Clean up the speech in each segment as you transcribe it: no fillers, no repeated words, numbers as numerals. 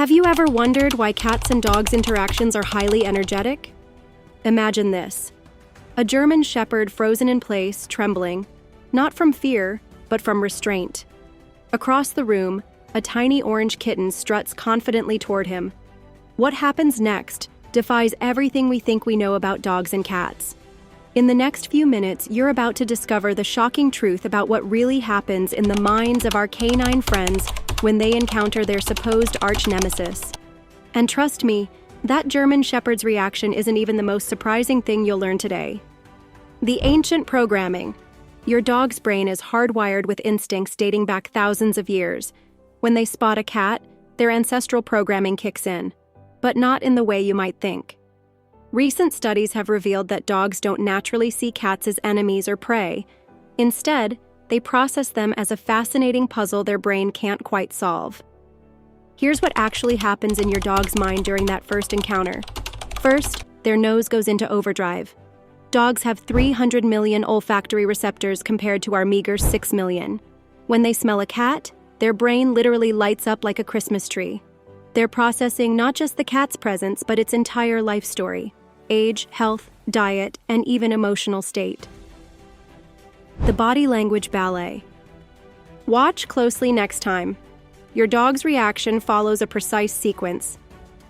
Have you ever wondered why cats and dogs' interactions are highly energetic? Imagine this. A German shepherd frozen in place, trembling, not from fear, but from restraint. Across the room, a tiny orange kitten struts confidently toward him. What happens next defies everything we think we know about dogs and cats. In the next few minutes, you're about to discover the shocking truth about what really happens in the minds of our canine friends when they encounter their supposed arch-nemesis. And trust me, that German shepherd's reaction isn't even the most surprising thing you'll learn today. The ancient programming. Your dog's brain is hardwired with instincts dating back thousands of years. When they spot a cat, their ancestral programming kicks in, but not in the way you might think. Recent studies have revealed that dogs don't naturally see cats as enemies or prey. Instead, they process them as a fascinating puzzle their brain can't quite solve. Here's what actually happens in your dog's mind during that first encounter. First, their nose goes into overdrive. Dogs have 300 million olfactory receptors compared to our meager 6 million. When they smell a cat, their brain literally lights up like a Christmas tree. They're processing not just the cat's presence, but its entire life story: age, health, diet, and even emotional state. The body language ballet. Watch closely next time. Your dog's reaction follows a precise sequence.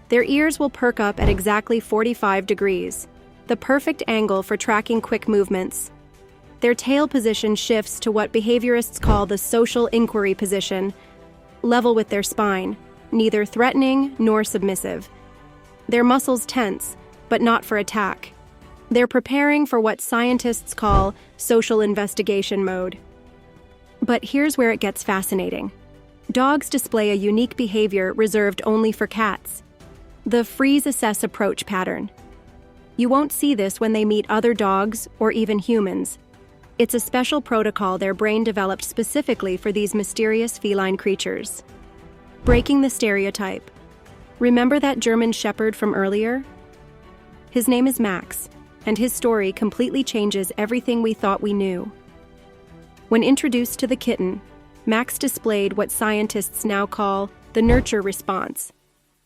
Their ears will perk up at exactly 45 degrees, the perfect angle for tracking quick movements. Their tail position shifts to what behaviorists call the social inquiry position, level with their spine, neither threatening nor submissive. Their muscles tense, but not for attack. They're preparing for what scientists call social investigation mode. But here's where it gets fascinating. Dogs display a unique behavior reserved only for cats: the freeze-assess approach pattern. You won't see this when they meet other dogs or even humans. It's a special protocol their brain developed specifically for these mysterious feline creatures. Breaking the stereotype. Remember that German shepherd from earlier? His name is Max, and his story completely changes everything we thought we knew. When introduced to the kitten, Max displayed what scientists now call the nurture response,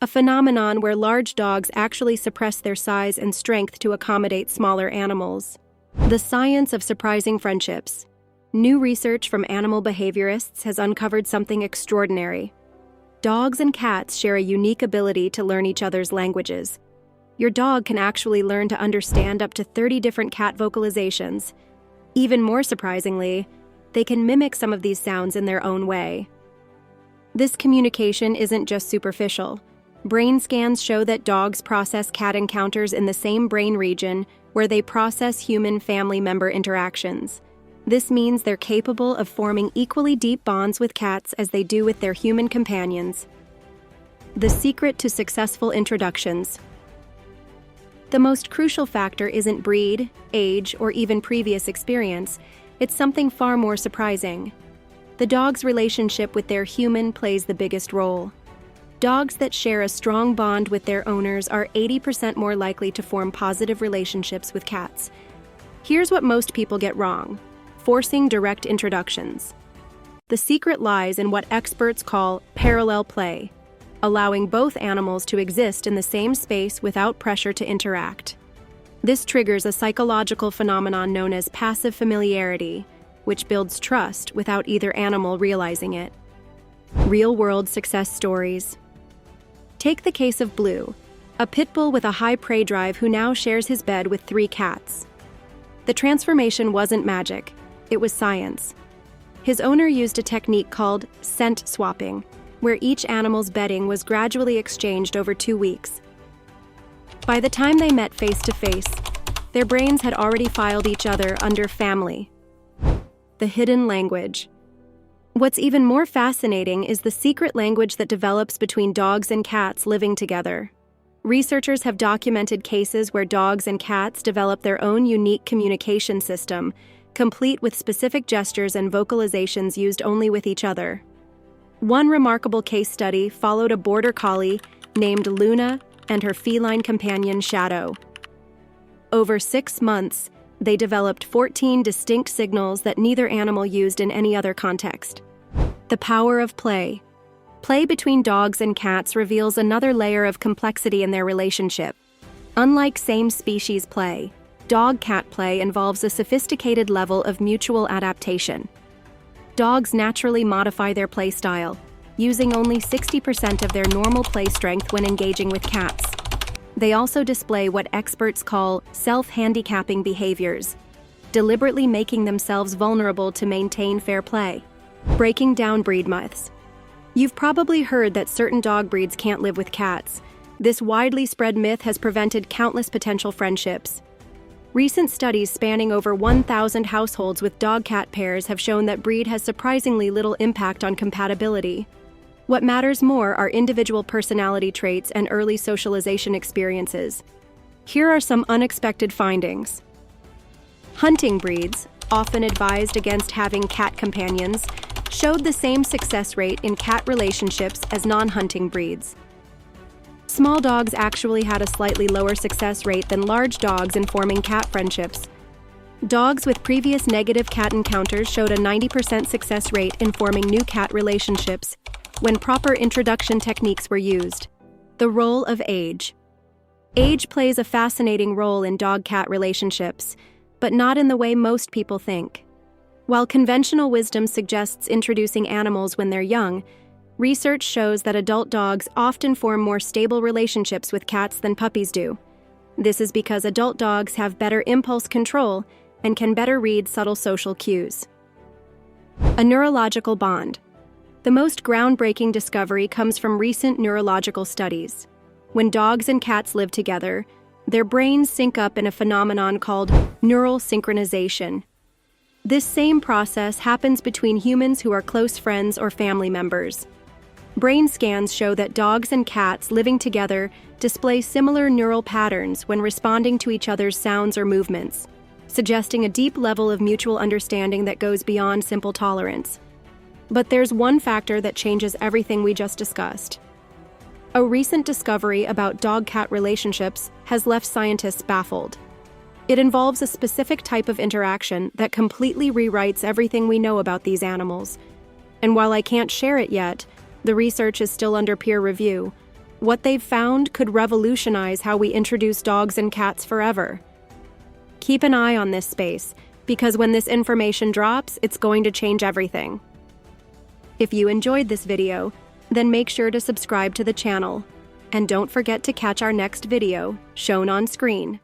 a phenomenon where large dogs actually suppress their size and strength to accommodate smaller animals. The science of surprising friendships. New research from animal behaviorists has uncovered something extraordinary. Dogs and cats share a unique ability to learn each other's languages. Your dog can actually learn to understand up to 30 different cat vocalizations. Even more surprisingly, they can mimic some of these sounds in their own way. This communication isn't just superficial. Brain scans show that dogs process cat encounters in the same brain region where they process human family member interactions. This means they're capable of forming equally deep bonds with cats as they do with their human companions. The secret to successful introductions. The most crucial factor isn't breed, age, or even previous experience. It's something far more surprising. The dog's relationship with their human plays the biggest role. Dogs that share a strong bond with their owners are 80% more likely to form positive relationships with cats. Here's what most people get wrong: forcing direct introductions. The secret lies in what experts call parallel play, allowing both animals to exist in the same space without pressure to interact. This triggers a psychological phenomenon known as passive familiarity, which builds trust without either animal realizing it. Real-world success stories. Take the case of Blue, a pit bull with a high prey drive who now shares his bed with 3 cats. The transformation wasn't magic, it was science. His owner used a technique called scent swapping, where each animal's bedding was gradually exchanged over 2 weeks. By the time they met face to face, their brains had already filed each other under family. The hidden language. What's even more fascinating is the secret language that develops between dogs and cats living together. Researchers have documented cases where dogs and cats develop their own unique communication system, complete with specific gestures and vocalizations used only with each other. One remarkable case study followed a border collie named Luna and her feline companion Shadow. Over 6 months, they developed 14 distinct signals that neither animal used in any other context. The power of play. Play between dogs and cats reveals another layer of complexity in their relationship. Unlike same-species play, dog-cat play involves a sophisticated level of mutual adaptation. Dogs naturally modify their play style, using only 60% of their normal play strength when engaging with cats. They also display what experts call self-handicapping behaviors, deliberately making themselves vulnerable to maintain fair play. Breaking down breed myths. You've probably heard that certain dog breeds can't live with cats. This widely spread myth has prevented countless potential friendships. Recent studies spanning over 1,000 households with dog-cat pairs have shown that breed has surprisingly little impact on compatibility. What matters more are individual personality traits and early socialization experiences. Here are some unexpected findings. Hunting breeds, often advised against having cat companions, showed the same success rate in cat relationships as non-hunting breeds. Small dogs actually had a slightly lower success rate than large dogs in forming cat friendships. Dogs with previous negative cat encounters showed a 90% success rate in forming new cat relationships when proper introduction techniques were used. The role of age. Age plays a fascinating role in dog-cat relationships, but not in the way most people think. While conventional wisdom suggests introducing animals when they're young, research shows that adult dogs often form more stable relationships with cats than puppies do. This is because adult dogs have better impulse control and can better read subtle social cues. A neurological bond. The most groundbreaking discovery comes from recent neurological studies. When dogs and cats live together, their brains sync up in a phenomenon called neural synchronization. This same process happens between humans who are close friends or family members. Brain scans show that dogs and cats living together display similar neural patterns when responding to each other's sounds or movements, suggesting a deep level of mutual understanding that goes beyond simple tolerance. But there's one factor that changes everything we just discussed. A recent discovery about dog-cat relationships has left scientists baffled. It involves a specific type of interaction that completely rewrites everything we know about these animals. And while I can't share it yet, the research is still under peer review. What they've found could revolutionize how we introduce dogs and cats forever. Keep an eye on this space, because when this information drops, it's going to change everything. If you enjoyed this video, then make sure to subscribe to the channel. And don't forget to catch our next video, shown on screen.